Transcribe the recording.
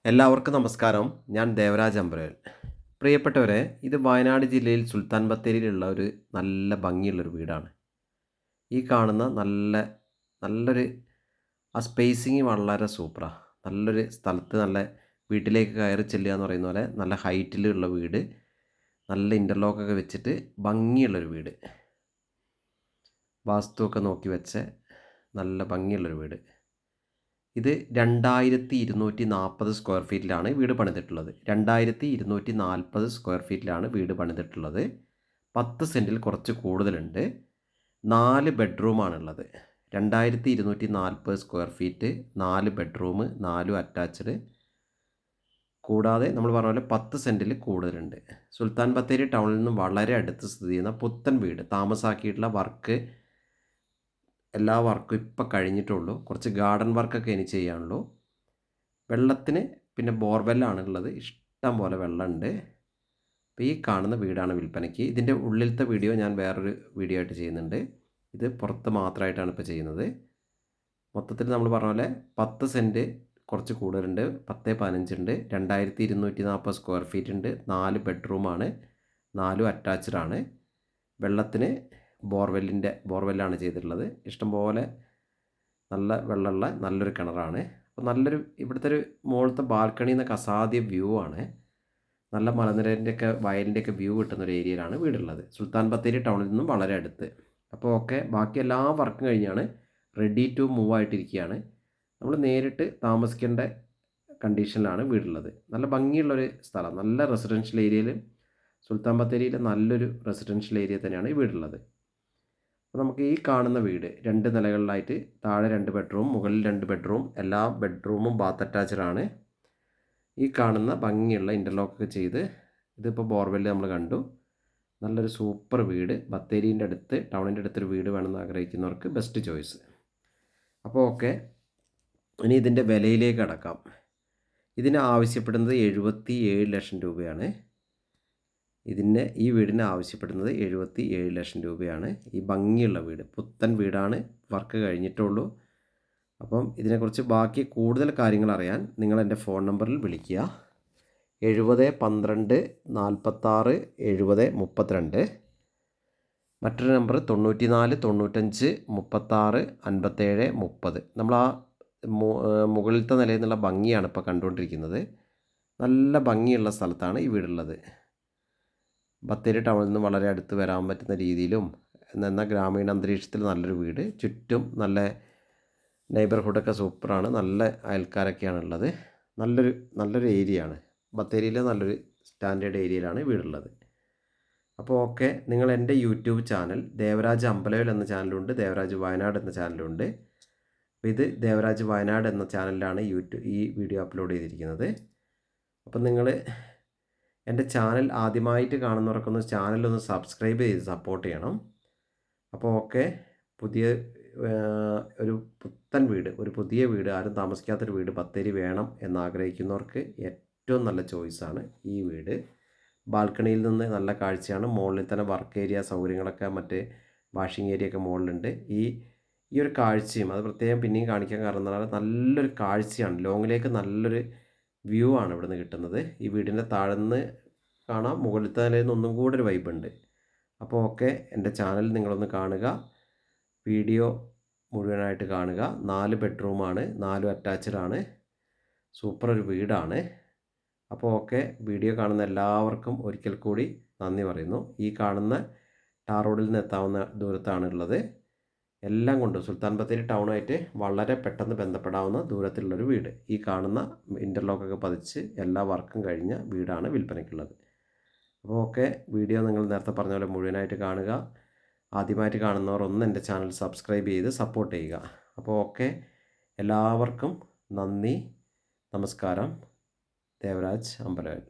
എല്ലാവർക്കും നമസ്കാരം. ഞാൻ ദേവരാജ് അമ്പലവൽ. പ്രിയപ്പെട്ടവരെ, ഇത് വയനാട് ജില്ലയിൽ സുൽത്താൻ ബത്തേരിയിലുള്ള ഒരു നല്ല ഭംഗിയുള്ളൊരു വീടാണ്. ഈ കാണുന്ന നല്ലൊരു സ്പേസിങ് വളരെ സൂപ്പറാണ്. നല്ലൊരു സ്ഥലത്ത് വീട്ടിലേക്ക് കയറി ചെല്ലുക എന്ന് പറയുന്ന പോലെ നല്ല ഹൈറ്റിലുള്ള വീട്, നല്ല ഇൻ്റർലോക്കൊക്കെ വെച്ചിട്ട് ഭംഗിയുള്ളൊരു വീട്. വാസ്തുവൊക്കെ നോക്കി വെച്ച നല്ല ഭംഗിയുള്ളൊരു വീട്. ഇത് 2240 സ്ക്വയർ ഫീറ്റിലാണ് വീട് പണിതിട്ടുള്ളത്. 2240 സ്ക്വയർ ഫീറ്റിലാണ് വീട് പണിതിട്ടുള്ളത്. 10 സെൻറ്റിൽ കുറച്ച് കൂടുതലുണ്ട്. 4 ബെഡ്റൂമാണുള്ളത്. 2240 സ്ക്വയർ ഫീറ്റ്, 4 ബെഡ്റൂം, 4 അറ്റാച്ച്ഡ്. കൂടാതെ നമ്മൾ പറഞ്ഞ പോലെ 10 സെൻറ്റിൽ കൂടുതലുണ്ട്. സുൽത്താൻ ബത്തേരി ടൗണിൽ നിന്ന് വളരെ അടുത്ത് സ്ഥിതി ചെയ്യുന്ന പുത്തൻ വീട്. താമസാക്കിയിട്ടുള്ള എല്ലാ വർക്കും ഇപ്പം കഴിഞ്ഞിട്ടുള്ളൂ. കുറച്ച് ഗാർഡൻ വർക്കൊക്കെ ഇനി ചെയ്യാനുള്ളൂ. വെള്ളത്തിന് പിന്നെ ബോർവെല്ലാണുള്ളത്. ഇഷ്ടം പോലെ വെള്ളമുണ്ട്. അപ്പോൾ ഈ കാണുന്ന വീടാണ് വിൽപ്പനയ്ക്ക്. ഇതിൻ്റെ ഉള്ളിലത്തെ വീഡിയോ ഞാൻ വേറൊരു വീഡിയോ ആയിട്ട് ചെയ്യുന്നുണ്ട്. ഇത് പുറത്ത് മാത്രമായിട്ടാണ് ഇപ്പോൾ ചെയ്യുന്നത്. മൊത്തത്തിൽ നമ്മൾ പറഞ്ഞ പോലെ 10 സെൻറ്റ് കുറച്ച് കൂടുതലുണ്ട്. 10-15 ഉണ്ട്. 2240 സ്ക്വയർ ഫീറ്റ് ഉണ്ട്. 4 ബെഡ്റൂമാണ്. 4 അറ്റാച്ച്ഡ് ആണ്. വെള്ളത്തിന് ബോർവെല്ലാണ് ചെയ്തിട്ടുള്ളത്. ഇഷ്ടംപോലെ നല്ല വെള്ളമുള്ള നല്ലൊരു കിണറാണ്. അപ്പോൾ ഇവിടുത്തെ ഒരു മുകളിലത്തെ ബാൽക്കണിയിൽ നിന്നൊക്കെ അസാധ്യ വ്യൂ ആണ്. നല്ല മലനിരേൻ്റെയൊക്കെ വയലിൻ്റെയൊക്കെ വ്യൂ കിട്ടുന്നൊരു ഏരിയയിലാണ് വീടുള്ളത്. സുൽത്താൻ ബത്തേരി ടൗണിൽ നിന്നും വളരെ അടുത്ത്. അപ്പോൾ ബാക്കി എല്ലാ വർക്കും കഴിഞ്ഞാണ് റെഡി ടു മൂവ് ആയിട്ടിരിക്കുകയാണ്. നമ്മൾ നേരിട്ട് താമസിക്കേണ്ട കണ്ടീഷനിലാണ് വീടുള്ളത്. നല്ല ഭംഗിയുള്ളൊരു സ്ഥലം, നല്ല റെസിഡൻഷ്യൽ ഏരിയയിൽ, സുൽത്താൻ ബത്തേരിയിലെ നല്ലൊരു റെസിഡൻഷ്യൽ ഏരിയ തന്നെയാണ് ഈ വീടുള്ളത്. അപ്പോൾ നമുക്ക് ഈ കാണുന്ന വീട് 2 നിലകളിലായിട്ട്, താഴെ 2 ബെഡ്റൂം, മുകളിൽ 2 ബെഡ്റൂം, എല്ലാ ബെഡ്റൂമും ബാത്ത് അറ്റാച്ച്ഡാണ്. ഈ കാണുന്ന ഭംഗിയുള്ള ഇൻ്റർലോക്കൊക്കെ ചെയ്ത്, ഇതിപ്പോൾ ബോർവെല്ല് നമ്മൾ കണ്ടു. നല്ലൊരു സൂപ്പർ വീട്. ബത്തേരീൻ്റെ അടുത്ത്, ടൗണിൻ്റെ അടുത്തൊരു വീട് വേണമെന്ന് ആഗ്രഹിക്കുന്നവർക്ക് ബെസ്റ്റ് ചോയ്സ്. അപ്പോൾ ഇനി ഇതിൻ്റെ വിലയിലേക്ക് കടക്കാം. ഇതിന് ആവശ്യപ്പെടുന്നത് 77 ലക്ഷം രൂപയാണ്. ഈ വീടിന് ആവശ്യപ്പെടുന്നത് 77 ലക്ഷം രൂപയാണ്. ഈ ഭംഗിയുള്ള വീട്, പുത്തൻ വീടാണ്, വർക്ക് കഴിഞ്ഞിട്ടുള്ളൂ. അപ്പം ഇതിനെക്കുറിച്ച് ബാക്കി കൂടുതൽ കാര്യങ്ങൾ അറിയാൻ നിങ്ങൾ എൻ്റെ ഫോൺ നമ്പറിൽ വിളിക്കുക. 70 12 46 70 32. മറ്റൊരു നമ്പർ 94 95 36 57 30. നമ്മൾ മുകളിലത്തെ നിലയിൽ നിന്നുള്ള ഭംഗിയാണ് ഇപ്പോൾ കണ്ടുകൊണ്ടിരിക്കുന്നത്. നല്ല ഭംഗിയുള്ള സ്ഥലത്താണ് ഈ വീടുള്ളത്. ബത്തേരി ടൗണിൽ നിന്ന് വളരെ അടുത്ത് വരാൻ പറ്റുന്ന രീതിയിലും, എന്നാൽ ഗ്രാമീണ അന്തരീക്ഷത്തിൽ നല്ലൊരു വീട്. ചുറ്റും നല്ല നെയ്ബർഹുഡൊക്കെ സൂപ്പറാണ്. നല്ല അയൽക്കാരൊക്കെയാണുള്ളത്. നല്ലൊരു ഏരിയയാണ്. ബത്തേരിയിലെ നല്ലൊരു സ്റ്റാൻഡേർഡ് ഏരിയയിലാണ് വീടുള്ളത്. അപ്പോൾ നിങ്ങൾ എൻ്റെ യൂട്യൂബ് ചാനൽ ദേവരാജ് അമ്പലവൽ എന്ന ചാനലുണ്ട്, ദേവരാജ് വയനാട് എന്ന ചാനലുണ്ട്. അപ്പോൾ ഇത് ദേവരാജ് വയനാട് എന്ന ചാനലിലാണ് ഈ വീഡിയോ അപ്ലോഡ് ചെയ്തിരിക്കുന്നത്. അപ്പം നിങ്ങൾ എൻ്റെ ചാനൽ ആദ്യമായിട്ട് കാണുന്നവർക്കൊന്ന് ചാനലൊന്ന് സബ്സ്ക്രൈബ് ചെയ്ത് സപ്പോർട്ട് ചെയ്യണം. അപ്പോൾ പുതിയ ഒരു പുത്തൻ വീട്, ഒരു പുതിയ വീട്, ആരും താമസിക്കാത്തൊരു വീട് ബത്തേരി വേണം എന്നാഗ്രഹിക്കുന്നവർക്ക് ഏറ്റവും നല്ല ചോയ്സാണ് ഈ വീട്. ബാൽക്കണിയിൽ നിന്ന് നല്ല കാഴ്ചയാണ്. മുകളിൽ തന്നെ വർക്ക് ഏരിയ സൗകര്യങ്ങളൊക്കെ, മറ്റ് വാഷിംഗ് ഏരിയ ഒക്കെ മുകളിലുണ്ട്. ഈ ഒരു കാഴ്ചയും അത് പ്രത്യേകം പിന്നെയും കാണിക്കാൻ കാരണം എന്ന് പറഞ്ഞാൽ നല്ലൊരു കാഴ്ചയാണ്. ലോങ്ങിലേക്ക് നല്ലൊരു വ്യൂ ആണ് ഇവിടുന്ന് കിട്ടുന്നത്. ഈ വീടിൻ്റെ താഴെന്ന് കാണാം, മുകളിലത്തെ നിലയിൽ നിന്ന് ഒന്നും കൂടെ ഒരു വൈബുണ്ട്. അപ്പോൾ എൻ്റെ ചാനൽ നിങ്ങളൊന്ന് കാണുക, വീഡിയോ മുഴുവനായിട്ട് കാണുക. 4 ബെഡ്റൂമാണ്, 4 അറ്റാച്ച്ഡ് ആണ്. സൂപ്പർ ഒരു വീടാണ്. അപ്പോൾ വീഡിയോ കാണുന്ന എല്ലാവർക്കും ഒരിക്കൽ കൂടി നന്ദി പറയുന്നു. ഈ കാണുന്ന ടാർ റോഡിൽ നിന്ന് എത്താവുന്ന ദൂരത്താണുള്ളത്. എല്ലാം കൊണ്ടും സുൽത്താൻ ബത്തേരി ടൗണായിട്ട് വളരെ പെട്ടെന്ന് ബന്ധപ്പെടാവുന്ന ദൂരത്തിലുള്ളൊരു വീട്. ഈ കാണുന്ന ഇൻ്റർലോക്കൊക്കെ പതിച്ച് എല്ലാ വർക്കും കഴിഞ്ഞ വീടാണ് വിൽപ്പനയ്ക്കുള്ളത്. അപ്പോൾ വീഡിയോ നിങ്ങൾ നേരത്തെ പറഞ്ഞ പോലെ മുഴുവനായിട്ട് കാണുക. ആദ്യമായിട്ട് കാണുന്നവർ ഒന്ന് എൻ്റെ ചാനൽ സബ്സ്ക്രൈബ് ചെയ്ത് സപ്പോർട്ട് ചെയ്യുക. അപ്പോൾ എല്ലാവർക്കും നന്ദി, നമസ്കാരം. ദേവരാജ് അമ്പലവൽ.